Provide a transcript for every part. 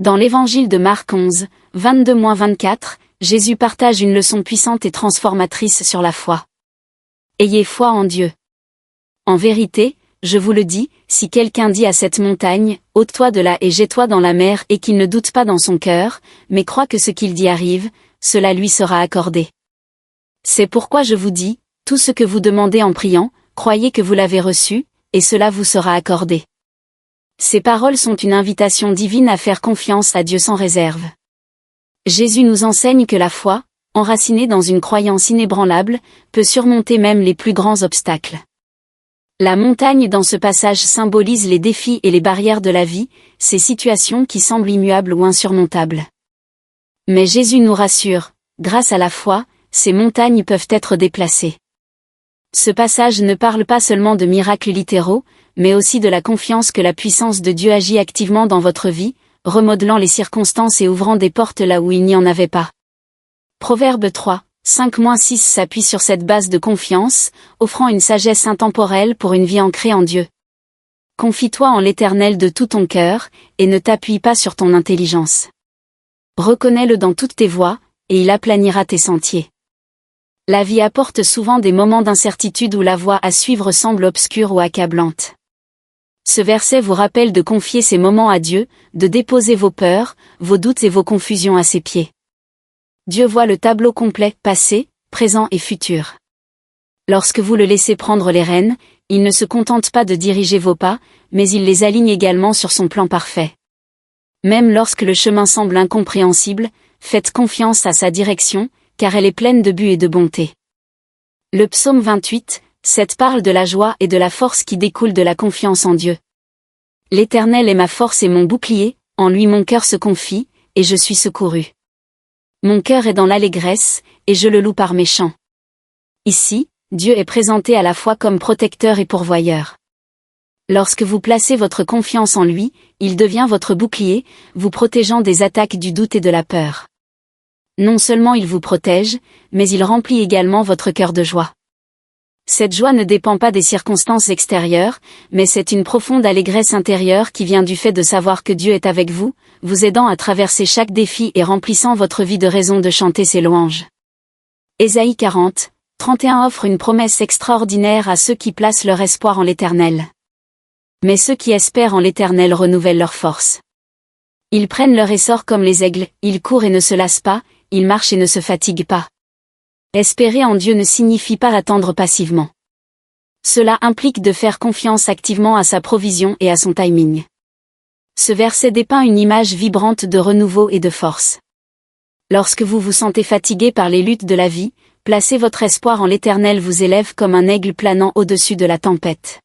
Dans l'évangile de Marc 11, 22-24, Jésus partage une leçon puissante et transformatrice sur la foi. Ayez foi en Dieu. En vérité, je vous le dis, si quelqu'un dit à cette montagne, ôte-toi de là et jette-toi dans la mer et qu'il ne doute pas dans son cœur, mais croit que ce qu'il dit arrive, cela lui sera accordé. C'est pourquoi je vous dis, tout ce que vous demandez en priant, croyez que vous l'avez reçu, et cela vous sera accordé. Ces paroles sont une invitation divine à faire confiance à Dieu sans réserve. Jésus nous enseigne que la foi, enracinée dans une croyance inébranlable, peut surmonter même les plus grands obstacles. La montagne dans ce passage symbolise les défis et les barrières de la vie, ces situations qui semblent immuables ou insurmontables. Mais Jésus nous rassure, grâce à la foi, ces montagnes peuvent être déplacées. Ce passage ne parle pas seulement de miracles littéraux, mais aussi de la confiance que la puissance de Dieu agit activement dans votre vie, remodelant les circonstances et ouvrant des portes là où il n'y en avait pas. Proverbe 3, 5-6 s'appuie sur cette base de confiance, offrant une sagesse intemporelle pour une vie ancrée en Dieu. Confie-toi en l'Éternel de tout ton cœur, et ne t'appuie pas sur ton intelligence. Reconnais-le dans toutes tes voies, et il aplanira tes sentiers. La vie apporte souvent des moments d'incertitude où la voie à suivre semble obscure ou accablante. Ce verset vous rappelle de confier ces moments à Dieu, de déposer vos peurs, vos doutes et vos confusions à ses pieds. Dieu voit le tableau complet, passé, présent et futur. Lorsque vous le laissez prendre les rênes, il ne se contente pas de diriger vos pas, mais il les aligne également sur son plan parfait. Même lorsque le chemin semble incompréhensible, faites confiance à sa direction, car elle est pleine de but et de bonté. Le psaume 28, 7 parle de la joie et de la force qui découlent de la confiance en Dieu. L'Éternel est ma force et mon bouclier, en lui mon cœur se confie, et je suis secouru. Mon cœur est dans l'allégresse, et je le loue par mes chants. Ici, Dieu est présenté à la fois comme protecteur et pourvoyeur. Lorsque vous placez votre confiance en lui, il devient votre bouclier, vous protégeant des attaques du doute et de la peur. Non seulement il vous protège, mais il remplit également votre cœur de joie. Cette joie ne dépend pas des circonstances extérieures, mais c'est une profonde allégresse intérieure qui vient du fait de savoir que Dieu est avec vous, vous aidant à traverser chaque défi et remplissant votre vie de raisons de chanter ses louanges. Ésaïe 40, 31 offre une promesse extraordinaire à ceux qui placent leur espoir en l'Éternel. Mais ceux qui espèrent en l'Éternel renouvellent leur force. Ils prennent leur essor comme les aigles, ils courent et ne se lassent pas, ils marchent et ne se fatiguent pas. Espérer en Dieu ne signifie pas attendre passivement. Cela implique de faire confiance activement à sa provision et à son timing. Ce verset dépeint une image vibrante de renouveau et de force. Lorsque vous vous sentez fatigué par les luttes de la vie, placez votre espoir en l'Éternel vous élève comme un aigle planant au-dessus de la tempête.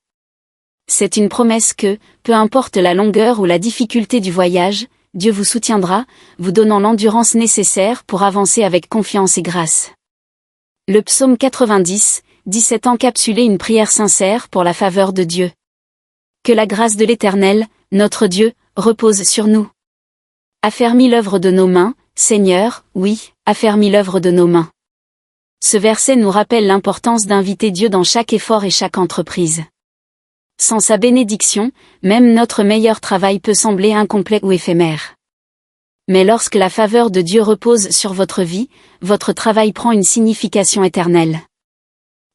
C'est une promesse que, peu importe la longueur ou la difficulté du voyage, Dieu vous soutiendra, vous donnant l'endurance nécessaire pour avancer avec confiance et grâce. Le psaume 90, 17 encapsulait une prière sincère pour la faveur de Dieu. Que la grâce de l'Éternel, notre Dieu, repose sur nous. Affermis l'œuvre de nos mains, Seigneur, oui, affermis l'œuvre de nos mains. Ce verset nous rappelle l'importance d'inviter Dieu dans chaque effort et chaque entreprise. Sans sa bénédiction, même notre meilleur travail peut sembler incomplet ou éphémère. Mais lorsque la faveur de Dieu repose sur votre vie, votre travail prend une signification éternelle.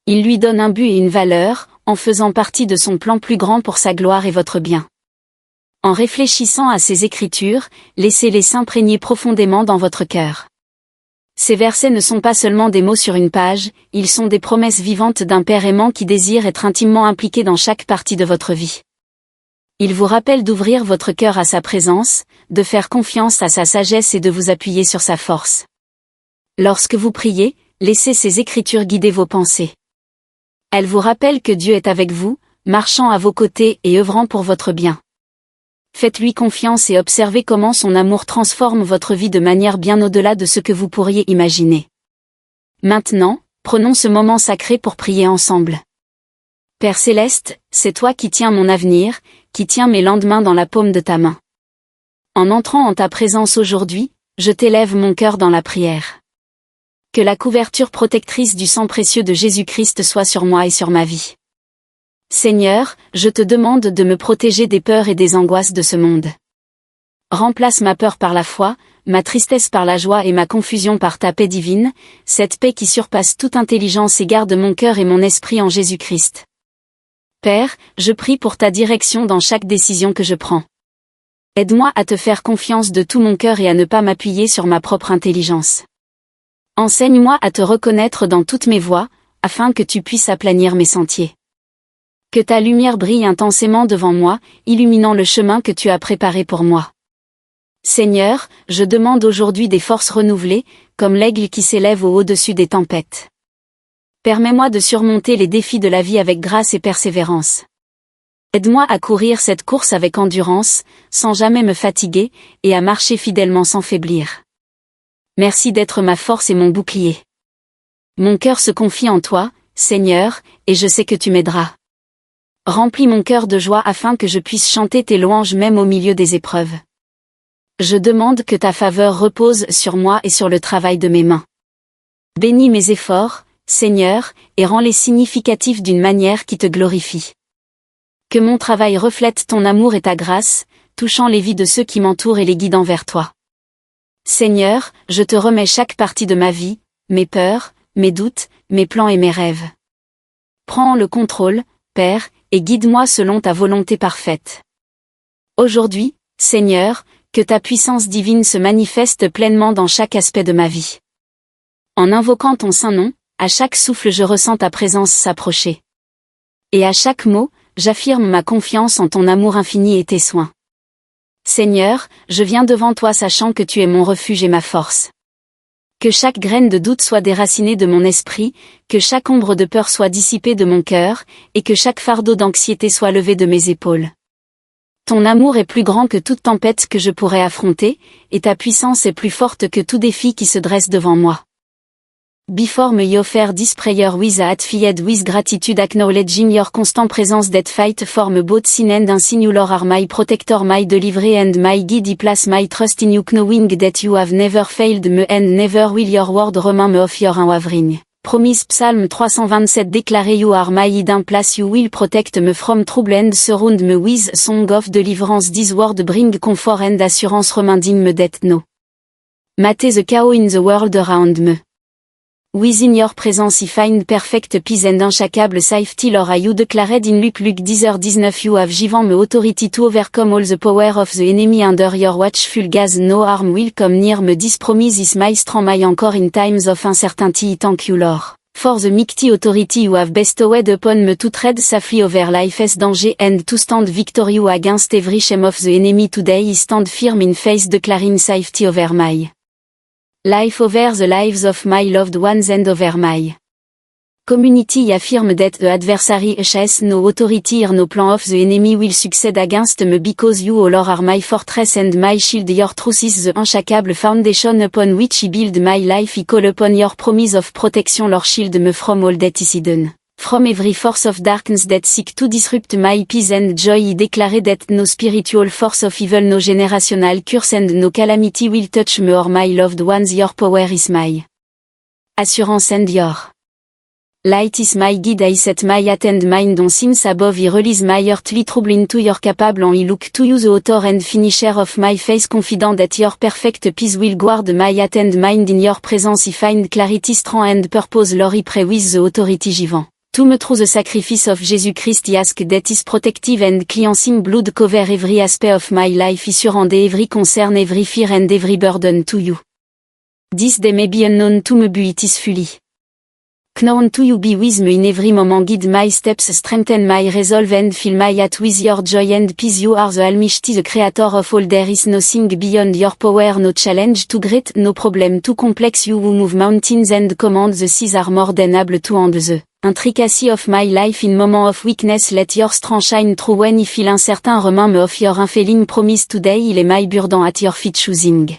Il lui donne un but et une valeur, en faisant partie de son plan plus grand pour sa gloire et votre bien. En réfléchissant à ces Écritures, laissez-les s'imprégner profondément dans votre cœur. Ces versets ne sont pas seulement des mots sur une page, ils sont des promesses vivantes d'un Père aimant qui désire être intimement impliqué dans chaque partie de votre vie. Ils vous rappellent d'ouvrir votre cœur à sa présence, de faire confiance à sa sagesse et de vous appuyer sur sa force. Lorsque vous priez, laissez ces Écritures guider vos pensées. Elles vous rappellent que Dieu est avec vous, marchant à vos côtés et œuvrant pour votre bien. Faites-lui confiance et observez comment son amour transforme votre vie de manière bien au-delà de ce que vous pourriez imaginer. Maintenant, prenons ce moment sacré pour prier ensemble. Père Céleste, c'est toi qui tiens mon avenir, qui tiens mes lendemains dans la paume de ta main. En entrant en ta présence aujourd'hui, je t'élève mon cœur dans la prière. Que la couverture protectrice du sang précieux de Jésus-Christ soit sur moi et sur ma vie. Seigneur, je te demande de me protéger des peurs et des angoisses de ce monde. Remplace ma peur par la foi, ma tristesse par la joie et ma confusion par ta paix divine, cette paix qui surpasse toute intelligence et garde mon cœur et mon esprit en Jésus-Christ. Père, je prie pour ta direction dans chaque décision que je prends. Aide-moi à te faire confiance de tout mon cœur et à ne pas m'appuyer sur ma propre intelligence. Enseigne-moi à te reconnaître dans toutes mes voies, afin que tu puisses aplanir mes sentiers. Que ta lumière brille intensément devant moi, illuminant le chemin que tu as préparé pour moi. Seigneur, je demande aujourd'hui des forces renouvelées, comme l'aigle qui s'élève au-dessus des tempêtes. Permets-moi de surmonter les défis de la vie avec grâce et persévérance. Aide-moi à courir cette course avec endurance, sans jamais me fatiguer, et à marcher fidèlement sans faiblir. Merci d'être ma force et mon bouclier. Mon cœur se confie en toi, Seigneur, et je sais que tu m'aideras. Remplis mon cœur de joie afin que je puisse chanter tes louanges même au milieu des épreuves. Je demande que ta faveur repose sur moi et sur le travail de mes mains. Bénis mes efforts, Seigneur, et rends-les significatifs d'une manière qui te glorifie. Que mon travail reflète ton amour et ta grâce, touchant les vies de ceux qui m'entourent et les guidant vers toi. Seigneur, je te remets chaque partie de ma vie, mes peurs, mes doutes, mes plans et mes rêves. Prends le contrôle, Père, et guide-moi selon ta volonté parfaite. Aujourd'hui, Seigneur, que ta puissance divine se manifeste pleinement dans chaque aspect de ma vie. En invoquant ton saint nom, à chaque souffle je ressens ta présence s'approcher. Et à chaque mot, j'affirme ma confiance en ton amour infini et tes soins. Seigneur, je viens devant toi sachant que tu es mon refuge et ma force. Que chaque graine de doute soit déracinée de mon esprit, que chaque ombre de peur soit dissipée de mon cœur, et que chaque fardeau d'anxiété soit levé de mes épaules. Ton amour est plus grand que toute tempête que je pourrais affronter, et ta puissance est plus forte que tout défi qui se dresse devant moi. Before me offer this prayer with a heart with gratitude acknowledging your constant presence that fight for me both sin and insinular are my protector my deliverer and my guide I place my trust in you knowing that you have never failed me and never will your word remind me of your unwavering promise Psalm 327 déclaré you are my hidden place you will protect me from trouble and surround me with song of deliverance this word bring comfort and assurance reminding me that no matter the chaos in the world around me. Within your presence I find perfect peace and unshakable safety Lord you declared in Luke 10:19 you have given me authority to overcome all the power of the enemy under your watchful gaze no harm will come near me this promise is my strong my anchor in times of uncertainty thank you Lord. For the mighty authority you have bestowed upon me to tread safely over life's danger and to stand victorious against every shame of the enemy today I stand firm in faith declaring safety over my life over the lives of my loved ones and over my community affirm that the adversary has no authority or no plan of the enemy will succeed against me because you O Lord are my fortress and my shield your truth is the unshakable foundation upon which I build my life I call upon your promise of protection Lord shield me from all that is hidden. From every force of darkness that seek to disrupt my peace and joy I declare that no spiritual force of evil no generational curse and no calamity will touch me or my loved ones your power is my assurance and your light is my guide I set my attend mind on sins above I release my earthly trouble into your capable and I look to you the author and finisher of my faith confident that your perfect peace will guard my attend mind in your presence I find clarity strong and purpose Lord I pray with the authority given. To me through the sacrifice of Jesus Christ I ask that his protective and cleansing blood cover every aspect of my life I surrender every concern every fear and every burden to you. This day may be unknown to me but it is fully known to you be with me in every moment guide my steps strengthen my resolve and fill my heart with your joy and peace you are the Almighty the creator of all there is nothing beyond your power no challenge too great no problem too complex you who move mountains and command the seas are more than able to handle the intricacy of my life in moment of weakness let your strength shine through when I feel uncertain remind me of your unfailing promise today il est my burden at your feet choosing.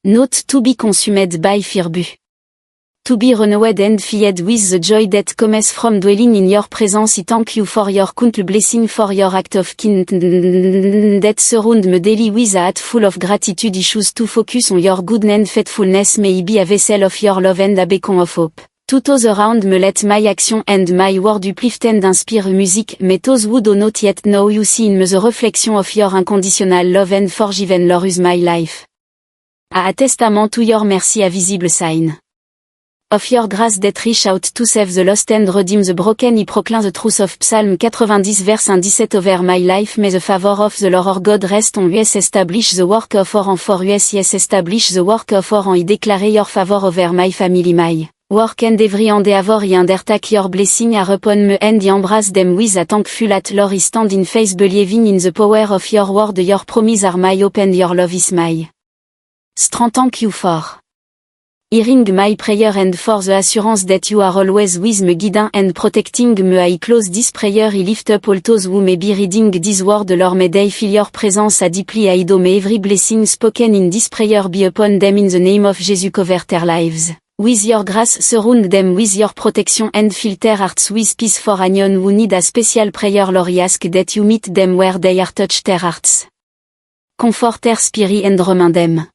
Not to be consumed by fear but to be renewed and filled with the joy that comes from dwelling in your presence I thank you for your countless blessing for your act of kindness that surround me daily with a heart full of gratitude I choose to focus on your goodness and faithfulness may I be a vessel of your love and a beacon of hope. Tout those around me let my action and my word uplift and inspire music me those who do not yet know you see in me the reflection of your unconditional love and forgiven love is my life. A testament to your mercy a visible sign. Of your grace that reach out to save the lost and redeem the broken I proclaim the truth of Psalm 90 verse 17 over my life may the favor of the Lord our God rest on us establish the work of our on for us yes establish the work of our on I declare your favor over my family my work and every endeavor I undertake your blessing are upon me and I embrace them with a thankful at Lord I stand in faith believing in the power of your word your promise are my hope and your love is my strength thank you for hearing my prayer and for the assurance that you are always with me guiding and protecting me I close this prayer I lift up all those who may be reading this word Lord may they feel your presence a deeply I do may every blessing spoken in this prayer be upon them in the name of Jesus cover their lives. With your grace surround them with your protection and fill their hearts with peace for anyone who need a special prayer Lord I ask that you meet them where they are touch their hearts. Comfort their spirit and remind them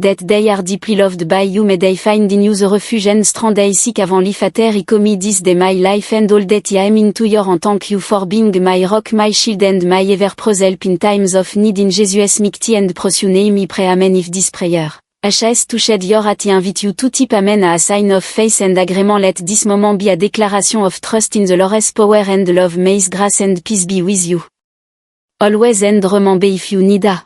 that they are deeply loved by you may they find in you the refuge and strength they seek avant lifater I commit this day my life and all that I am into your and thank you for being my rock my shield and my ever-present help in times of need in Jesus' mighty and precious name I pray amen if this prayer HS to shed your heart I invite you to tip amen a sign of faith and agreement let this moment be a declaration of trust in the Lord's power and love may His grace and peace be with you always and remember if you need a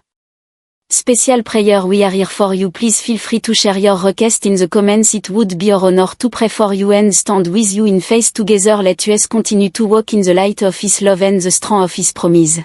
special prayer we are here for you please feel free to share your request in the comments it would be our honor to pray for you and stand with you in faith together let us continue to walk in the light of His love and the strength of His promise.